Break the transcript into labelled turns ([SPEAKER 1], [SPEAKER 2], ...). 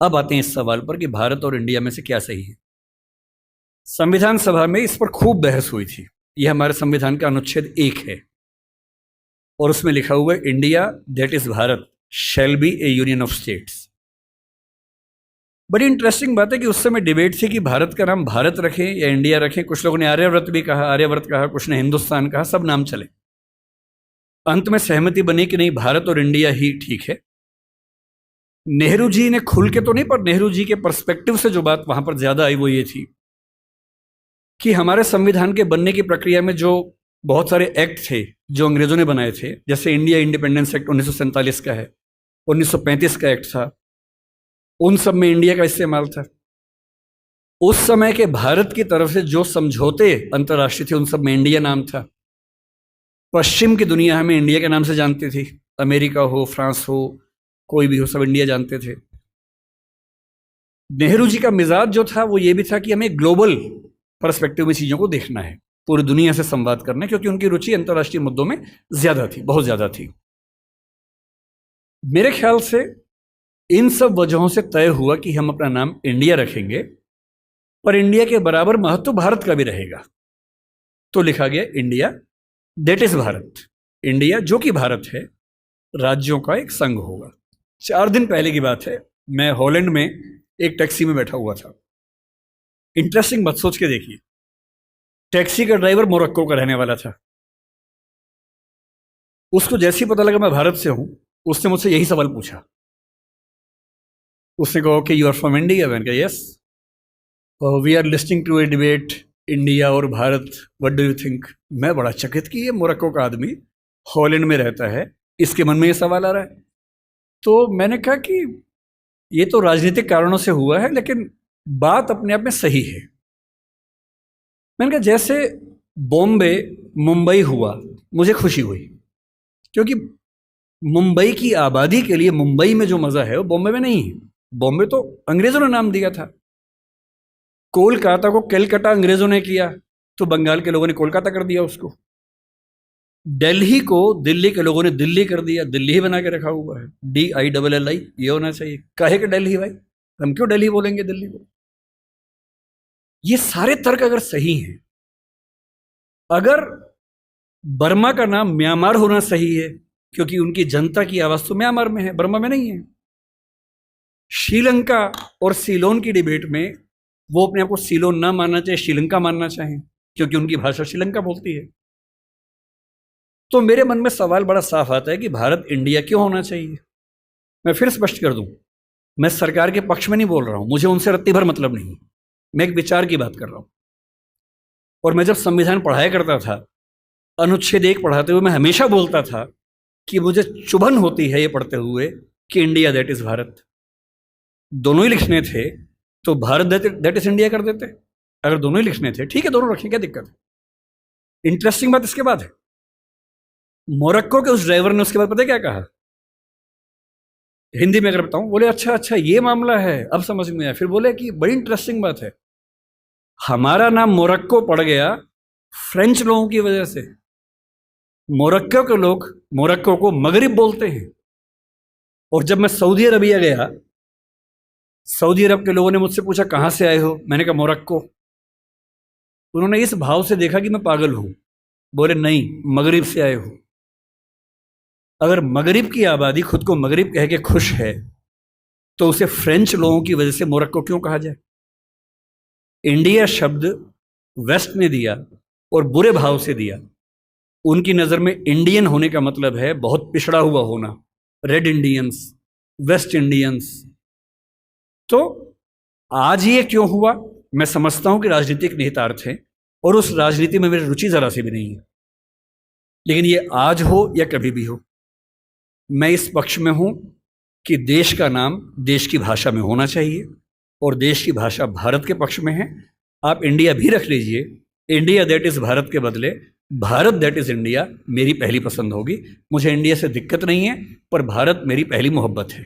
[SPEAKER 1] अब आते हैं इस सवाल पर कि भारत और इंडिया में से क्या सही है। संविधान सभा में इस पर खूब बहस हुई थी। यह हमारे संविधान का अनुच्छेद 1 है और उसमें लिखा हुआ है, India that is Bharat shall be A union of states. बड़ी इंटरेस्टिंग बात है कि उस समय डिबेट थी कि भारत का नाम भारत रखें या इंडिया रखें। कुछ लोगों ने आर्यव्रत भी कहा, आर्यव्रत कहा, कुछ ने हिंदुस्तान कहा, सब नाम चले। अंत में सहमति बनी कि नहीं, भारत और इंडिया ही ठीक है। नेहरू जी ने खुल के तो नहीं, पर नेहरू जी के पर्सपेक्टिव से जो बात वहां पर ज्यादा आई वो ये थी कि हमारे संविधान के बनने की प्रक्रिया में जो बहुत सारे एक्ट थे जो अंग्रेजों ने बनाए थे, जैसे इंडिया इंडिपेंडेंस एक्ट 1947 का है, 1935 का एक्ट था, उन सब में इंडिया का इस्तेमाल था। उस समय के भारत की तरफ से जो समझौते अंतर्राष्ट्रीय थे उन सब में इंडिया नाम था। पश्चिम की दुनिया हमें इंडिया के नाम से जानती थी, अमेरिका हो, फ्रांस हो, कोई भी हो, सब इंडिया जानते थे। नेहरू जी का मिजाज जो था वो ये भी था कि हमें ग्लोबल पर्सपेक्टिव में चीजों को देखना है, पूरी दुनिया से संवाद करना है, क्योंकि उनकी रुचि अंतर्राष्ट्रीय मुद्दों में ज्यादा थी, बहुत ज्यादा थी। मेरे ख्याल से इन सब वजहों से तय हुआ कि हम अपना नाम इंडिया रखेंगे, पर इंडिया के बराबर महत्व भारत का भी रहेगा। तो लिखा गया India that is Bharat. India जो कि भारत है, राज्यों का एक संघ होगा। 4 दिन पहले की बात है, मैं हॉलैंड में एक टैक्सी में बैठा हुआ था। इंटरेस्टिंग बात सोच के देखिए, टैक्सी का ड्राइवर मोरक्को का रहने वाला था। उसको जैसे ही पता लगा मैं भारत से हूं, उसने मुझसे यही सवाल पूछा। उसने कहा कि यू आर फ्रॉम इंडिया? मैंने कहा yes. We are listening to a debate India और Bharat, what do you think? मैं बड़ा चकित कि ये मोरक्को का आदमी हॉलैंड में रहता है, इसके मन में ये सवाल आ रहा है। तो मैंने कहा कि ये तो राजनीतिक कारणों से हुआ है, लेकिन बात अपने आप में सही है। मैंने कहा जैसे बॉम्बे मुंबई हुआ, मुझे खुशी हुई, क्योंकि मुंबई की आबादी के लिए मुंबई में जो मजा है वो बॉम्बे में नहीं है। बॉम्बे तो अंग्रेजों ने नाम दिया था। कोलकाता को कलकत्ता अंग्रेजों ने किया, तो बंगाल के लोगों ने कोलकाता कर दिया उसको। दिल्ली को दिल्ली के लोगों ने दिल्ली कर दिया, दिल्ली ही बना के रखा हुआ है, DILLI, ये होना चाहिए। काहे के दिल्ली भाई, हम क्यों दिल्ली बोलेंगे दिल्ली को? ये सारे तर्क अगर सही हैं, अगर बर्मा का नाम म्यांमार होना सही है क्योंकि उनकी जनता की आवाज तो म्यांमार में है, बर्मा में नहीं है। श्रीलंका और सीलोन की डिबेट में वो अपने आप को सीलोन ना मानना चाहे, श्रीलंका मानना चाहें, क्योंकि उनकी भाषा श्रीलंका बोलती है। तो मेरे मन में सवाल बड़ा साफ आता है कि भारत इंडिया क्यों होना चाहिए। मैं फिर स्पष्ट कर दूं, मैं सरकार के पक्ष में नहीं बोल रहा हूं, मुझे उनसे रत्ती भर मतलब नहीं, मैं एक विचार की बात कर रहा हूं। और मैं जब संविधान पढ़ाया करता था, अनुच्छेद 1 पढ़ाते हुए मैं हमेशा बोलता था कि मुझे चुभन होती है ये पढ़ते हुए कि इंडिया दैट इज भारत। दोनों ही लिखने थे तो भारत दैट इज इंडिया कर देते। अगर दोनों ही लिखने थे, ठीक है, दोनों रखें, क्या दिक्कत है। इंटरेस्टिंग बात इसके बाद है, मोरक्को के उस ड्राइवर ने उसके बाद पता है क्या कहा, हिंदी में अगर बताऊं, बोले अच्छा अच्छा ये मामला है, अब समझ में आया। फिर बोले कि बड़ी इंटरेस्टिंग बात है, हमारा नाम मोरक्को पड़ गया फ्रेंच लोगों की वजह से। मोरक्को के लोग मोरक्को को मगरिब बोलते हैं। और जब मैं सऊदी अरबिया गया, सऊदी अरब के लोगों ने मुझसे पूछा कहां से आए हो, मैंने कहा मोरक्को। उन्होंने इस भाव से देखा कि मैं पागल हूं, बोले नहीं, मगरिब से आए हो। अगर मगरिब की आबादी खुद को मगरिब कह के खुश है, तो उसे फ्रेंच लोगों की वजह से मोरक्को क्यों कहा जाए? इंडिया शब्द वेस्ट ने दिया और बुरे भाव से दिया। उनकी नजर में इंडियन होने का मतलब है बहुत पिछड़ा हुआ होना, रेड इंडियंस, वेस्ट इंडियंस। तो आज ये क्यों हुआ? मैं समझता हूं कि राजनीतिक निहितार्थ है और उस राजनीति में मेरी रुचि जरा सी भी नहीं है, लेकिन ये आज हो या कभी भी हो, मैं इस पक्ष में हूं कि देश का नाम देश की भाषा में होना चाहिए और देश की भाषा भारत के पक्ष में है। आप इंडिया भी रख लीजिए, इंडिया दैट इज भारत के बदले भारत दैट इज इंडिया मेरी पहली पसंद होगी। मुझे इंडिया से दिक्कत नहीं है, पर भारत मेरी पहली मोहब्बत है।